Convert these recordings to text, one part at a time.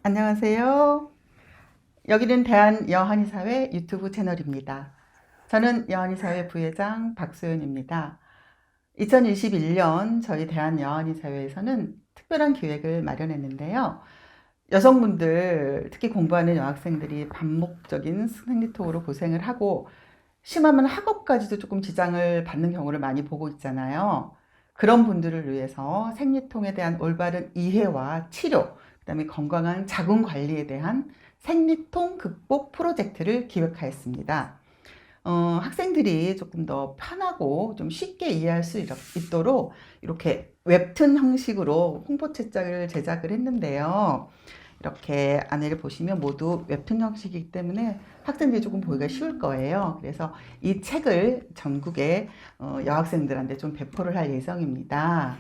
안녕하세요. 여기는 대한여한의사회 유튜브 채널입니다. 저는 여한의사회 부회장 박소연입니다. 2021년 저희 대한여한의사회에서는 특별한 기획을 마련했는데요. 여성분들, 특히 공부하는 여학생들이 반복적인 생리통으로 고생을 하고 심하면 학업까지도 조금 지장을 받는 경우를 많이 보고 있잖아요. 그런 분들을 위해서 생리통에 대한 올바른 이해와 치료, 그다음에 건강한 자궁 관리에 대한 생리통 극복 프로젝트를 기획하였습니다. 학생들이 조금 더 편하고 좀 쉽게 이해할 수 있도록 이렇게 웹툰 형식으로 홍보 책자를 제작을 했는데요. 이렇게 안내를 보시면 모두 웹툰 형식이기 때문에 학생들이 조금 보기가 쉬울 거예요. 그래서 이 책을 전국의 여학생들한테 좀 배포를 할 예정입니다.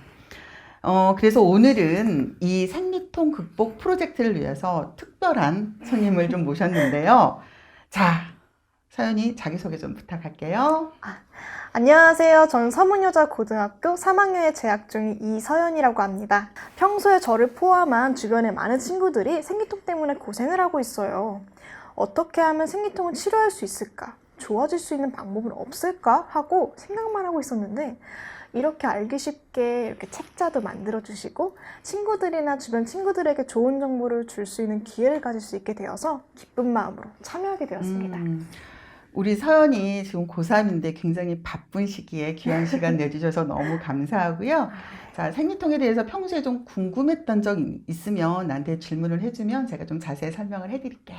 그래서 오늘은 이 생리통 극복 프로젝트를 위해서 특별한 손님을 좀 모셨는데요. 자, 서연이 자기소개 좀 부탁할게요. 안녕하세요. 저는 서문여자고등학교 3학년에 재학 중인 이서연이라고 합니다. 평소에 저를 포함한 주변의 많은 친구들이 생리통 때문에 고생을 하고 있어요. 어떻게 하면 생리통을 치료할 수 있을까? 좋아질 수 있는 방법은 없을까? 하고 생각만 하고 있었는데 이렇게 알기 쉽게 이렇게 책자도 만들어주시고 친구들이나 주변 친구들에게 좋은 정보를 줄 수 있는 기회를 가질 수 있게 되어서 기쁜 마음으로 참여하게 되었습니다. 우리 서연이 지금 고3인데 굉장히 바쁜 시기에 귀한 시간 내주셔서 너무 감사하고요. 자, 생리통에 대해서 평소에 좀 궁금했던 적 있으면 나한테 질문을 해주면 제가 좀 자세히 설명을 해드릴게요.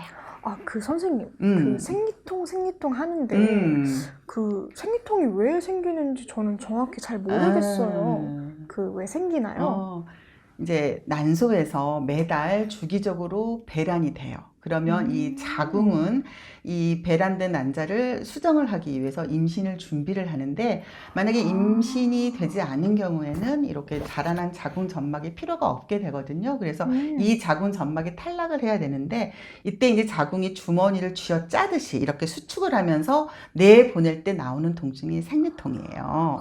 선생님, 음, 생리통 하는데, 음, 생리통이 왜 생기는지 저는 정확히 잘 모르겠어요. 아, 왜 생기나요? 어, 이제 난소에서 매달 주기적으로 배란이 돼요. 그러면 이 음, 자궁은 이 배란된 난자를 수정을 하기 위해서 임신을 준비를 하는데 만약에 임신이 아, 되지 않은 경우에는 이렇게 자라난 자궁 점막이 필요가 없게 되거든요. 그래서 이 음, 자궁 점막이 탈락을 해야 되는데 이때 이제 자궁이 주머니를 쥐어 짜듯이 이렇게 수축을 하면서 내 보낼 때 나오는 통증이 생리통이에요.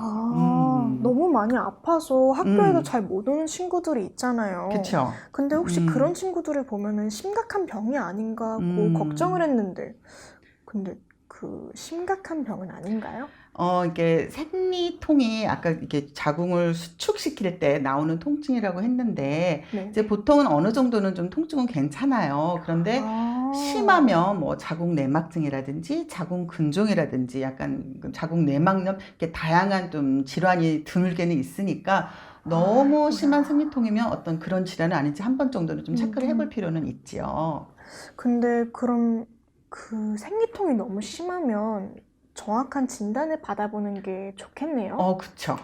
너무 많이 아파서 학교에도 음, 잘 못 오는 친구들이 있잖아요. 그쵸. 근데 혹시 그런 음, 친구들을 보면은 심각한 병이 아닌가 하고 걱정을 음. 했는데, 근데 심각한 병은 아닌가요? 이게 생리통이 아까 이렇게 자궁을 수축시킬 때 나오는 통증이라고 했는데, 이제 네네. 보통은 어느 정도는 좀 통증은 괜찮아요. 그런데 아, 심하면 뭐 자궁 내막증이라든지 자궁 근종이라든지 약간 그 자궁 내막염, 이렇게 다양한 좀 질환이 드물게는 있으니까 너무 심한 아이고야. 생리통이면 어떤 그런 질환은 아닌지 한 번 정도는 좀 체크를 해볼 음. 필요는 있지요. 근데 그럼 생리통이 너무 심하면 정확한 진단을 받아보는 게 좋겠네요. 그쵸.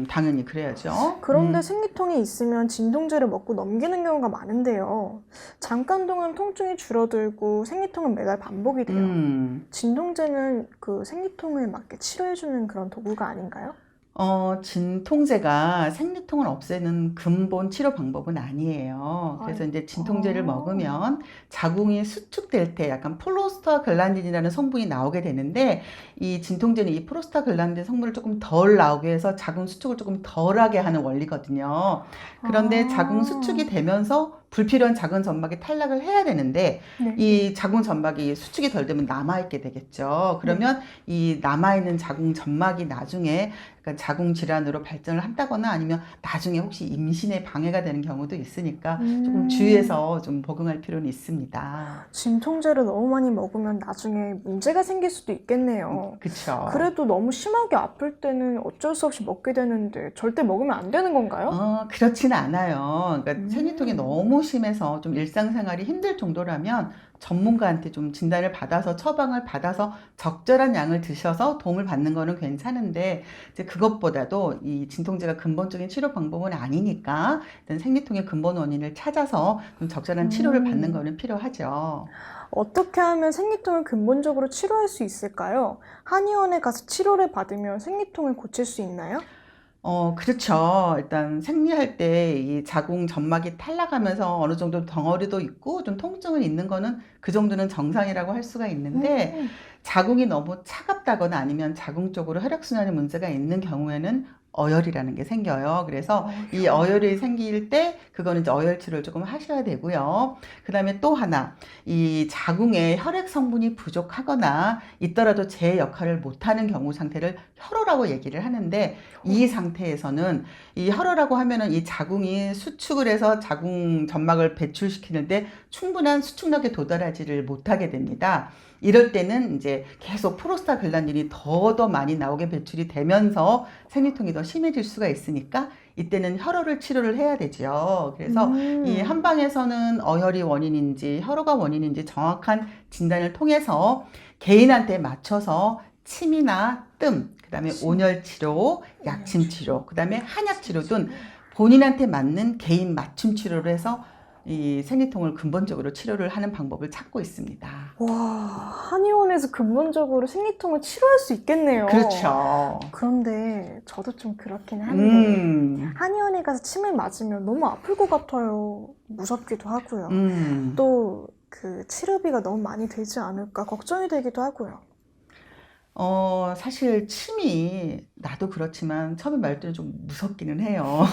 당연히 그래야죠. 그런데 생리통이 있으면 진통제를 먹고 넘기는 경우가 많은데요. 잠깐 동안 통증이 줄어들고 생리통은 매달 반복이 돼요. 음. 진통제는 생리통을 맞게 치료해주는 그런 도구가 아닌가요? 진통제가 생리통을 없애는 근본 치료 방법은 아니에요. 그래서 아이고. 이제 진통제를 먹으면 자궁이 수축될 때 약간 프로스타글란딘이라는 성분이 나오게 되는데 이 진통제는 이 프로스타글란딘 성분을 조금 덜 나오게 해서 자궁 수축을 조금 덜하게 하는 원리거든요. 그런데 자궁 수축이 아, 되면서 불필요한 자궁 점막이 탈락을 해야 되는데 네, 네, 이 자궁 점막이 수축이 덜 되면 남아있게 되겠죠. 네. 그러면 이 남아있는 자궁 점막이 나중에 그러니까 자궁 질환으로 발전을 한다거나 아니면 나중에 혹시 임신에 방해가 되는 경우도 있으니까 조금 음. 주의해서 좀 복용할 필요는 있습니다. 진통제를 너무 많이 먹으면 나중에 문제가 생길 수도 있겠네요. 그쵸. 그래도 너무 심하게 아플 때는 어쩔 수 없이 먹게 되는데 절대 먹으면 안 되는 건가요? 그렇지는 않아요. 그러니까 생리통이 음, 너무 심해서 좀 일상생활이 힘들 정도라면 전문가한테 좀 진단을 받아서 처방을 받아서 적절한 양을 드셔서 도움을 받는 거는 괜찮은데 이제 그것보다도 이 진통제가 근본적인 치료 방법은 아니니까 일단 생리통의 근본 원인을 찾아서 좀 적절한 치료를 받는 음. 거는 필요하죠. 어떻게 하면 생리통을 근본적으로 치료할 수 있을까요? 한의원에 가서 치료를 받으면 생리통을 고칠 수 있나요? 그렇죠. 일단 생리할 때 이 자궁 점막이 탈락하면서 어느 정도 덩어리도 있고 좀 통증은 있는 거는 그 정도는 정상이라고 할 수가 있는데 음, 자궁이 너무 차갑다거나 아니면 자궁 쪽으로 혈액순환에 문제가 있는 경우에는 어혈이라는 게 생겨요. 그래서 이 어혈이 생길 때 그거는 이제 어혈 치료를 조금 하셔야 되고요. 그 다음에 또 하나, 이 자궁에 혈액 성분이 부족하거나 있더라도 제 역할을 못하는 경우 상태를 혈호라고 얘기를 하는데, 이 상태에서는 이 혈호라고 하면은 이 자궁이 수축을 해서 자궁 점막을 배출시키는데 충분한 수축력에 도달하지를 못하게 됩니다. 이럴 때는 이제 계속 프로스타글란딘이 더 많이 나오게 배출이 되면서 생리통이 더 심해질 수가 있으니까 이때는 혈호를 치료를 해야 되죠. 그래서 이 한방에서는 어혈이 원인인지 혈호가 원인인지 정확한 진단을 통해서 개인한테 맞춰서 침이나 뜸, 그 다음에 온열 치료, 약침 치료, 그 다음에 한약 치료 등 본인한테 맞는 개인 맞춤 치료를 해서 이 생리통을 근본적으로 치료를 하는 방법을 찾고 있습니다. 와, 한의원에서 근본적으로 생리통을 치료할 수 있겠네요. 그렇죠. 그런데 저도 좀 그렇긴 한데 음, 한의원에 가서 침을 맞으면 너무 아플 것 같아요. 무섭기도 하고요. 음. 또 그 치료비가 너무 많이 들지 않을까 걱정이 되기도 하고요. 사실 침이 나도 그렇지만 처음에 말할 때는 좀 무섭기는 해요.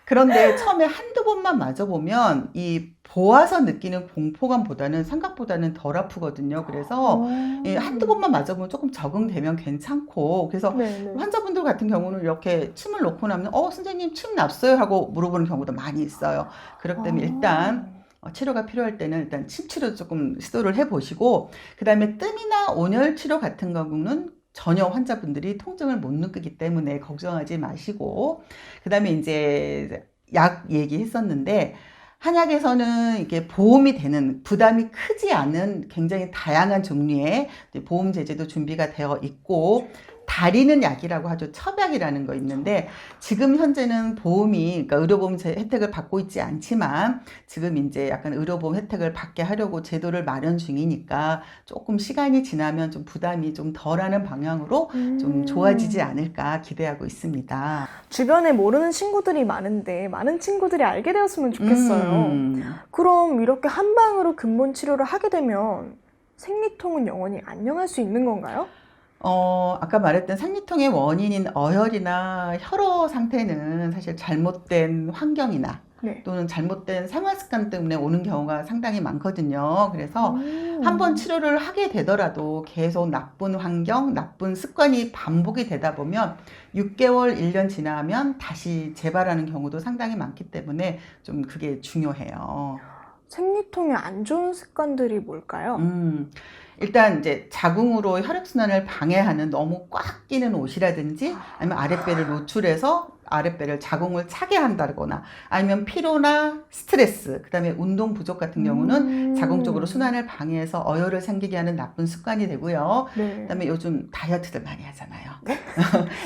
그런데 처음에 한두 번만 맞아보면 이 보아서 느끼는 공포감보다는 생각보다는 덜 아프거든요. 그래서 이 한두 번만 맞아보면 조금 적응되면 괜찮고, 그래서 네네. 환자분들 같은 경우는 이렇게 침을 놓고 나면 선생님 침 났어요? 하고 물어보는 경우도 많이 있어요. 그렇기 때문에 일단 치료가 필요할 때는 일단 침 치료 조금 시도를 해보시고, 그 다음에 뜸이나 온열 치료 같은 경우는 전혀 환자분들이 통증을 못 느끼기 때문에 걱정하지 마시고, 그 다음에 이제 약 얘기했었는데, 한약에서는 이게 보험이 되는, 부담이 크지 않은 굉장히 다양한 종류의 보험 제제도 준비가 되어 있고, 다리는 약이라고 하죠. 첩약이라는 거 있는데, 지금 현재는 보험이, 그러니까 의료보험 혜택을 받고 있지 않지만, 지금 이제 약간 의료보험 혜택을 받게 하려고 제도를 마련 중이니까 조금 시간이 지나면 좀 부담이 좀 덜하는 방향으로 좀 좋아지지 않을까 기대하고 있습니다. 주변에 모르는 친구들이 많은데 많은 친구들이 알게 되었으면 좋겠어요. 그럼 이렇게 한방으로 근본 치료를 하게 되면 생리통은 영원히 안녕할 수 있는 건가요? 아까 말했던 생리통의 원인인 어혈이나 혈호 상태는 사실 잘못된 환경이나 네. 또는 잘못된 생활 습관 때문에 오는 경우가 상당히 많거든요. 그래서 한번 치료를 하게 되더라도 계속 나쁜 환경, 나쁜 습관이 반복이 되다 보면 6개월, 1년 지나면 다시 재발하는 경우도 상당히 많기 때문에 좀 그게 중요해요. 생리통에 안 좋은 습관들이 뭘까요? 일단 이제 자궁으로 혈액순환을 방해하는 너무 꽉 끼는 옷이라든지 아니면 아랫배를 노출해서 아랫배를 자궁을 차게 한다거나 아니면 피로나 스트레스, 그 다음에 운동 부족 같은 경우는 자궁 쪽으로 순환을 방해해서 어혈을 생기게 하는 나쁜 습관이 되고요. 네. 그 다음에 요즘 다이어트들 많이 하잖아요.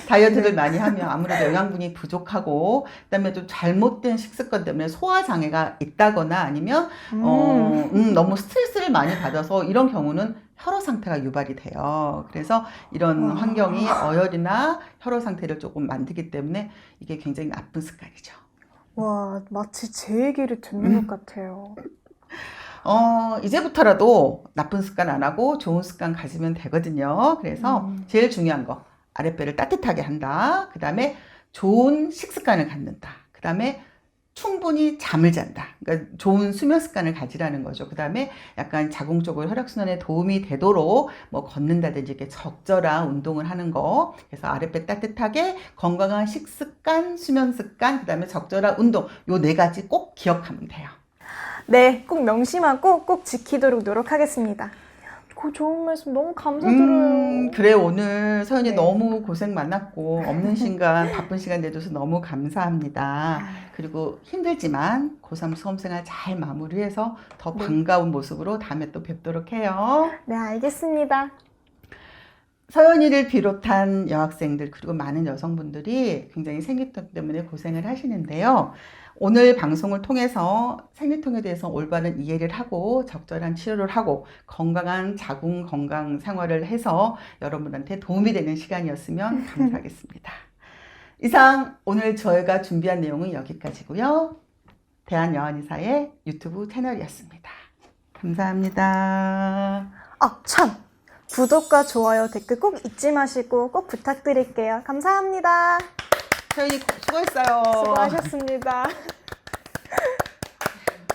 다이어트를 많이 하면 아무래도 영양분이 부족하고, 그 다음에 좀 잘못된 식습관 때문에 소화장애가 있다거나 아니면 너무 스트레스를 많이 받아서 이런 경우는 혈호 상태가 유발이 돼요. 그래서 이런 와. 환경이 어혈이나 혈호 상태를 조금 만들기 때문에 이게 굉장히 나쁜 습관이죠. 와, 마치 제 얘기를 듣는 것 같아요. 이제부터라도 나쁜 습관 안 하고 좋은 습관 가지면 되거든요. 그래서 제일 중요한 거, 아랫배를 따뜻하게 한다. 그 다음에 좋은 식습관을 갖는다. 그 다음에 충분히 잠을 잔다. 그러니까 좋은 수면 습관을 가지라는 거죠. 그 다음에 약간 자궁 쪽으로 혈액순환에 도움이 되도록 뭐 걷는다든지 이렇게 적절한 운동을 하는 거. 그래서 아랫배 따뜻하게 건강한 식습관, 수면 습관, 그 다음에 적절한 운동. 요 네 가지 꼭 기억하면 돼요. 네, 꼭 명심하고 꼭 지키도록 노력하겠습니다. 그 좋은 말씀 너무 감사드려요. 그래, 오늘 서연이 네. 너무 고생 많았고, 없는 시간, 바쁜 시간 내줘서 너무 감사합니다. 그리고 힘들지만 고3 수험생활 잘 마무리해서 더 반가운 모습으로 다음에 또 뵙도록 해요. 네, 알겠습니다. 서연이를 비롯한 여학생들 그리고 많은 여성분들이 굉장히 생리통 때문에 고생을 하시는데요. 오늘 방송을 통해서 생리통에 대해서 올바른 이해를 하고 적절한 치료를 하고 건강한 자궁 건강 생활을 해서 여러분한테 도움이 되는 시간이었으면 감사하겠습니다. 이상 오늘 저희가 준비한 내용은 여기까지고요. 대한여한의사의 유튜브 채널이었습니다. 감사합니다. 아, 참! 구독과 좋아요, 댓글 꼭 잊지 마시고 꼭 부탁드릴게요. 감사합니다. 서연이 수고했어요. 수고하셨습니다.